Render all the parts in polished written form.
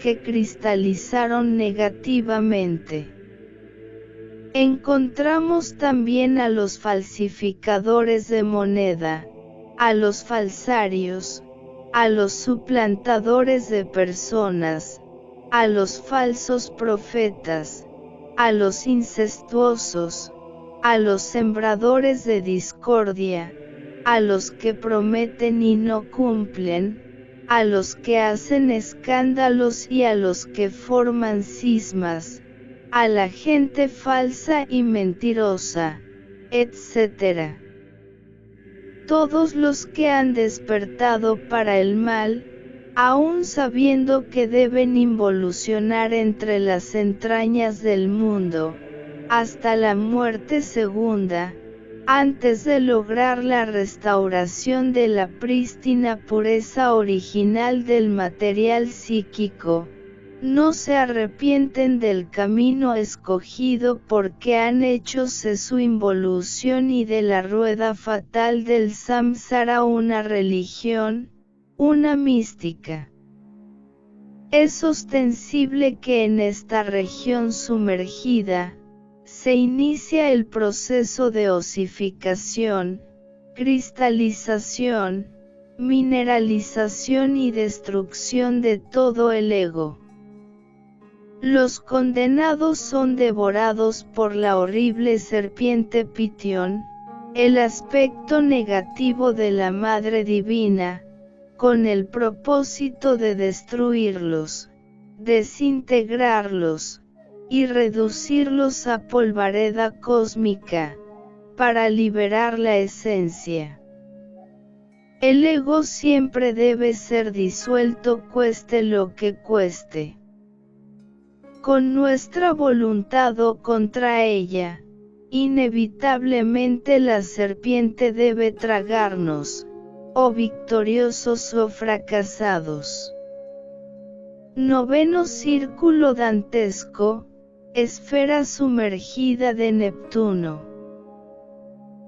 que cristalizaron negativamente. Encontramos también a los falsificadores de moneda, a los falsarios, a los suplantadores de personas, a los falsos profetas, a los incestuosos, a los sembradores de discordia, a los que prometen y no cumplen, a los que hacen escándalos y a los que forman cismas, a la gente falsa y mentirosa, etc. Todos los que han despertado para el mal, aun sabiendo que deben involucionar entre las entrañas del mundo, hasta la muerte segunda, antes de lograr la restauración de la prístina pureza original del material psíquico, no se arrepienten del camino escogido porque han hechose su involución y de la rueda fatal del samsara una religión, una mística. Es ostensible que en esta región sumergida, se inicia el proceso de osificación, cristalización, mineralización y destrucción de todo el ego. Los condenados son devorados por la horrible serpiente Pitión, el aspecto negativo de la Madre Divina, con el propósito de destruirlos, desintegrarlos, y reducirlos a polvareda cósmica, para liberar la esencia. El ego siempre debe ser disuelto cueste lo que cueste. Con nuestra voluntad o contra ella, inevitablemente la serpiente debe tragarnos, o victoriosos o fracasados. Noveno círculo dantesco, esfera sumergida de Neptuno.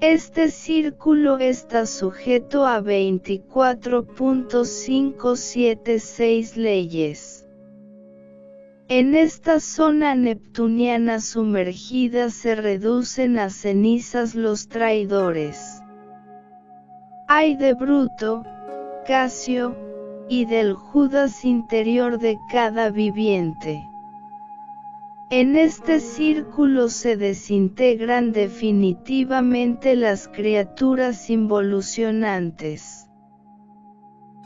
Este círculo está sujeto a 24.576 leyes. En esta zona neptuniana sumergida se reducen a cenizas los traidores. Ay de Bruto, Casio, y del Judas interior de cada viviente. En este círculo se desintegran definitivamente las criaturas involucionantes.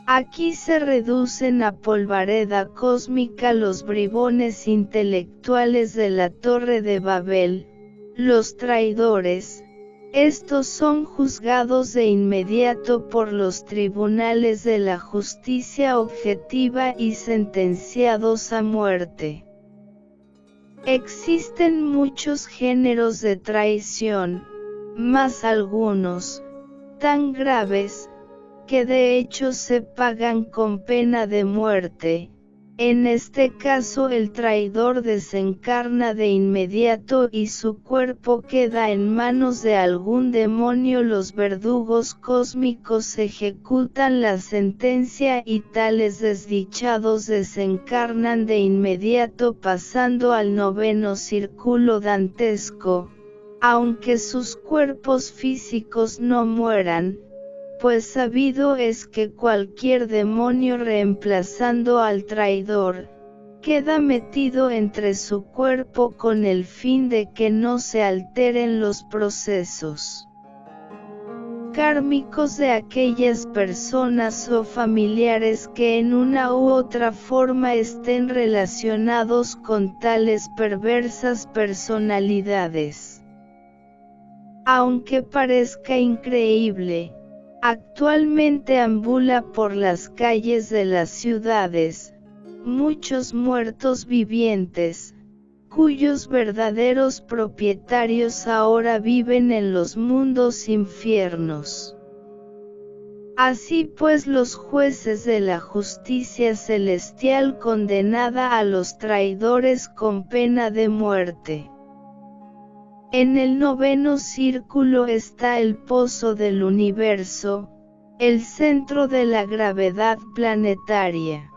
Aquí se reducen a polvareda cósmica los bribones intelectuales de la Torre de Babel, los traidores. Estos son juzgados de inmediato por los tribunales de la justicia objetiva y sentenciados a muerte. Existen muchos géneros de traición, mas algunos, tan graves, que de hecho se pagan con pena de muerte. En este caso el traidor desencarna de inmediato y su cuerpo queda en manos de algún demonio. Los verdugos cósmicos ejecutan la sentencia y tales desdichados desencarnan de inmediato pasando al noveno círculo dantesco, aunque sus cuerpos físicos no mueran. Pues sabido es que cualquier demonio reemplazando al traidor, queda metido entre su cuerpo con el fin de que no se alteren los procesos kármicos de aquellas personas o familiares que en una u otra forma estén relacionados con tales perversas personalidades. Aunque parezca increíble, actualmente ambula por las calles de las ciudades, muchos muertos vivientes, cuyos verdaderos propietarios ahora viven en los mundos infiernos. Así pues los jueces de la justicia celestial condenada a los traidores con pena de muerte. En el noveno círculo está el pozo del universo, el centro de la gravedad planetaria.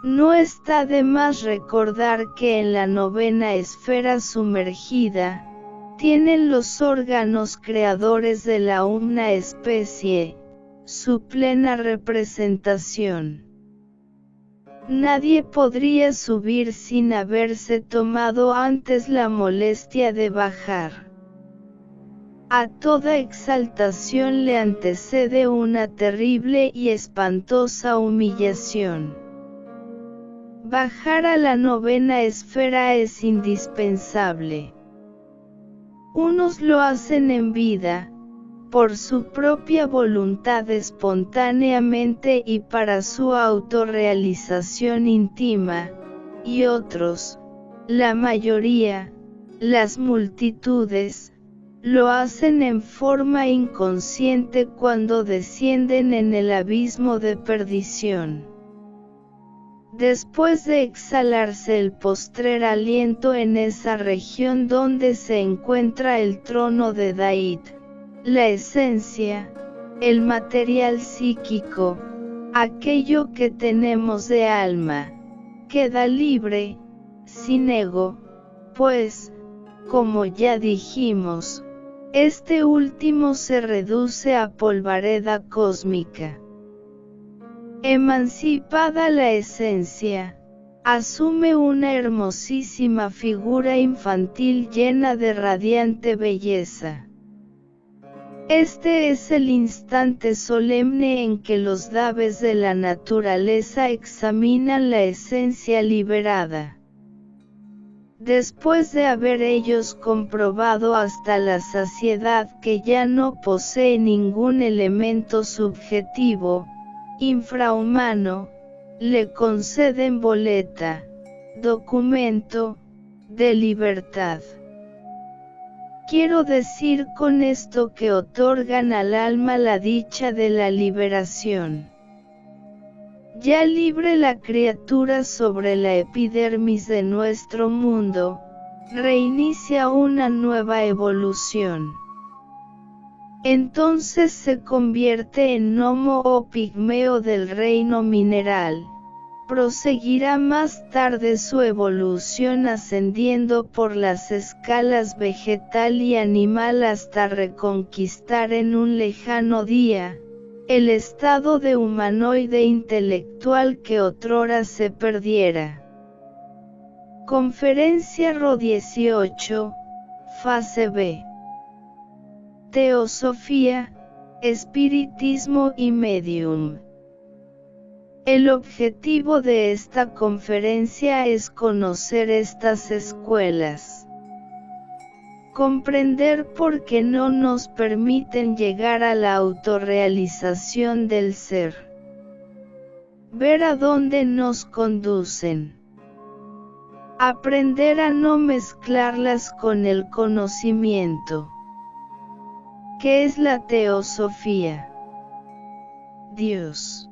No está de más recordar que en la novena esfera sumergida, tienen los órganos creadores de la una especie, su plena representación. Nadie podría subir sin haberse tomado antes la molestia de bajar. A toda exaltación le antecede una terrible y espantosa humillación. Bajar a la novena esfera es indispensable. Unos lo hacen en vida, por su propia voluntad espontáneamente y para su autorrealización íntima, y otros, la mayoría, las multitudes, lo hacen en forma inconsciente cuando descienden en el abismo de perdición. Después de exhalarse el postrer aliento en esa región donde se encuentra el trono de Dait, la esencia, el material psíquico, aquello que tenemos de alma, queda libre, sin ego, pues, como ya dijimos, este último se reduce a polvareda cósmica. Emancipada la esencia, asume una hermosísima figura infantil llena de radiante belleza. Este es el instante solemne en que los daves de la naturaleza examinan la esencia liberada. Después de haber ellos comprobado hasta la saciedad que ya no posee ningún elemento subjetivo, infrahumano, le conceden boleta, documento, de libertad. Quiero decir con esto que otorgan al alma la dicha de la liberación. Ya libre la criatura sobre la epidermis de nuestro mundo, reinicia una nueva evolución. Entonces se convierte en gnomo o pigmeo del reino mineral. Proseguirá más tarde su evolución ascendiendo por las escalas vegetal y animal hasta reconquistar en un lejano día, el estado de humanoide intelectual que otrora se perdiera. Conferencia RO 18, Fase B. Teosofía, Espiritismo y Medium. El objetivo de esta conferencia es conocer estas escuelas. Comprender por qué no nos permiten llegar a la autorrealización del ser. Ver a dónde nos conducen. Aprender a no mezclarlas con el conocimiento. ¿Qué es la teosofía? Dios.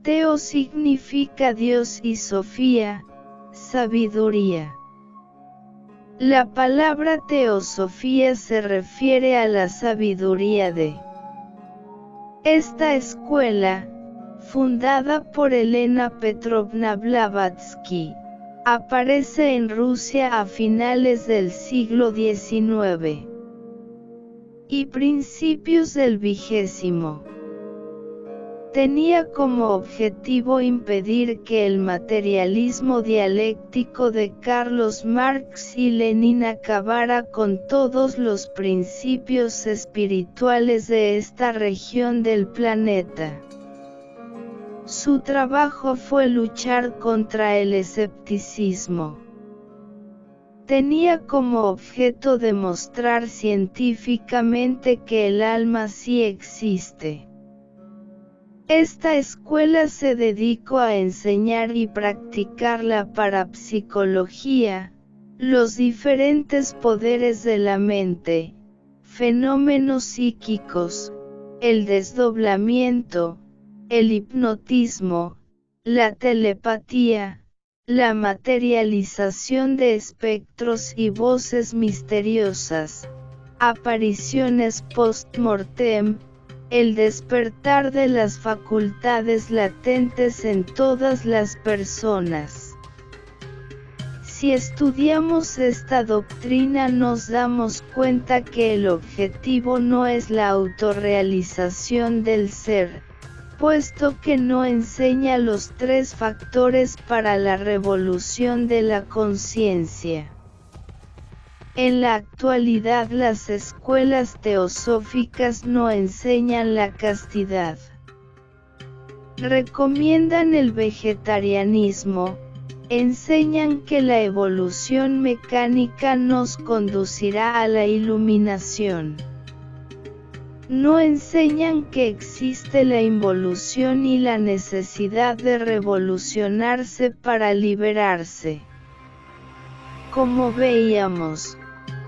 Teo significa Dios y Sofía, sabiduría. La palabra teosofía se refiere a la sabiduría de esta escuela, fundada por Elena Petrovna Blavatsky, aparece en Rusia a finales del siglo XIX y principios del XX. Tenía como objetivo impedir que el materialismo dialéctico de Carlos Marx y Lenin acabara con todos los principios espirituales de esta región del planeta. Su trabajo fue luchar contra el escepticismo. Tenía como objeto demostrar científicamente que el alma sí existe. Esta escuela se dedicó a enseñar y practicar la parapsicología, los diferentes poderes de la mente, fenómenos psíquicos, el desdoblamiento, el hipnotismo, la telepatía, la materialización de espectros y voces misteriosas, apariciones post-mortem, el despertar de las facultades latentes en todas las personas. Si estudiamos esta doctrina nos damos cuenta que el objetivo no es la autorrealización del ser, puesto que no enseña los tres factores para la revolución de la conciencia. En la actualidad las escuelas teosóficas no enseñan la castidad. Recomiendan el vegetarianismo, enseñan que la evolución mecánica nos conducirá a la iluminación. No enseñan que existe la involución y la necesidad de revolucionarse para liberarse. Como veíamos,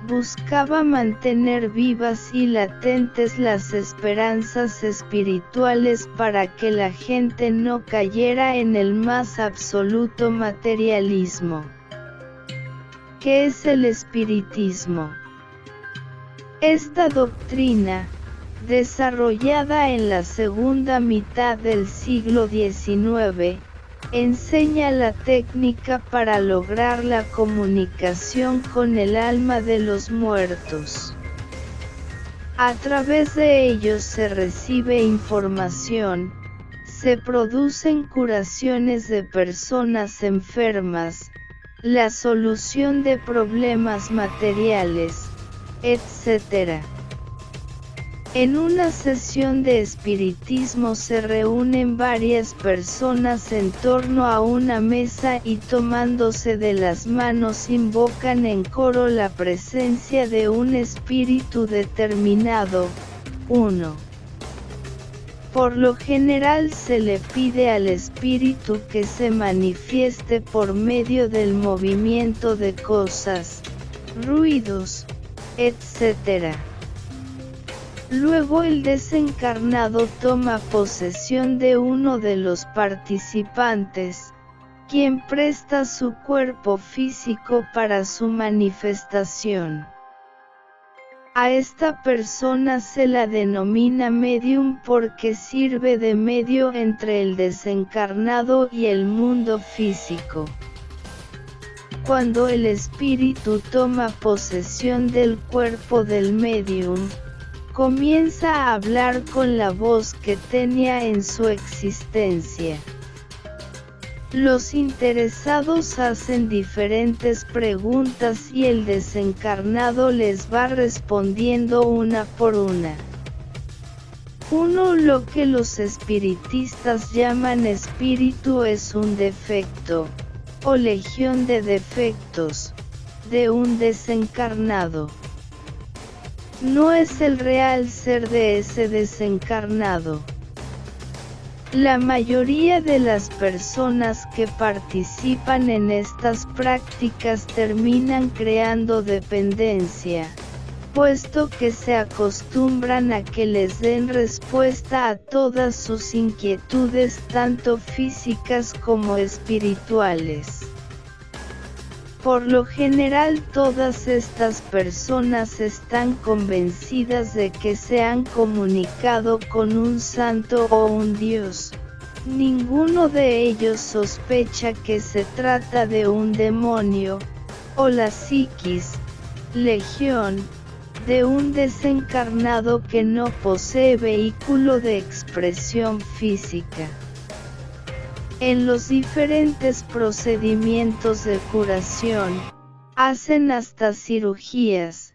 buscaba mantener vivas y latentes las esperanzas espirituales para que la gente no cayera en el más absoluto materialismo. ¿Qué es el espiritismo? Esta doctrina, desarrollada en la segunda mitad del siglo XIX, enseña la técnica para lograr la comunicación con el alma de los muertos. A través de ellos se recibe información, se producen curaciones de personas enfermas, la solución de problemas materiales, etc. En una sesión de espiritismo se reúnen varias personas en torno a una mesa y tomándose de las manos invocan en coro la presencia de un espíritu determinado. 1. Por lo general se le pide al espíritu que se manifieste por medio del movimiento de cosas, ruidos, etc. Luego el desencarnado toma posesión de uno de los participantes, quien presta su cuerpo físico para su manifestación. A esta persona se la denomina medium porque sirve de medio entre el desencarnado y el mundo físico. Cuando el espíritu toma posesión del cuerpo del medium, comienza a hablar con la voz que tenía en su existencia. Los interesados hacen diferentes preguntas y el desencarnado les va respondiendo una por una. Lo que los espiritistas llaman espíritu es un defecto, o legión de defectos, de un desencarnado. No es el real ser de ese desencarnado. La mayoría de las personas que participan en estas prácticas terminan creando dependencia, puesto que se acostumbran a que les den respuesta a todas sus inquietudes tanto físicas como espirituales. Por lo general todas estas personas están convencidas de que se han comunicado con un santo o un dios. Ninguno de ellos sospecha que se trata de un demonio, o la psiquis, legión, de un desencarnado que no posee vehículo de expresión física. En los diferentes procedimientos de curación, hacen hasta cirugías,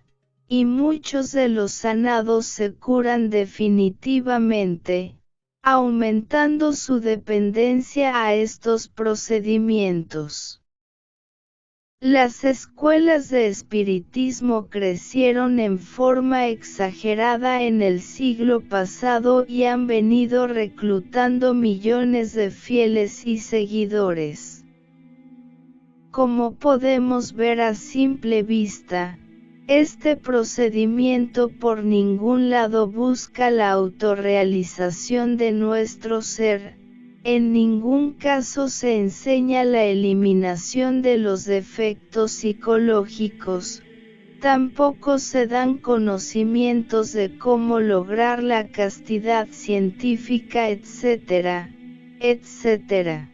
y muchos de los sanados se curan definitivamente, aumentando su dependencia a estos procedimientos. Las escuelas de espiritismo crecieron en forma exagerada en el siglo pasado y han venido reclutando millones de fieles y seguidores. Como podemos ver a simple vista, este procedimiento por ningún lado busca la autorrealización de nuestro ser. En ningún caso se enseña la eliminación de los defectos psicológicos, Tampoco se dan conocimientos de cómo lograr la castidad científica, etc., etc.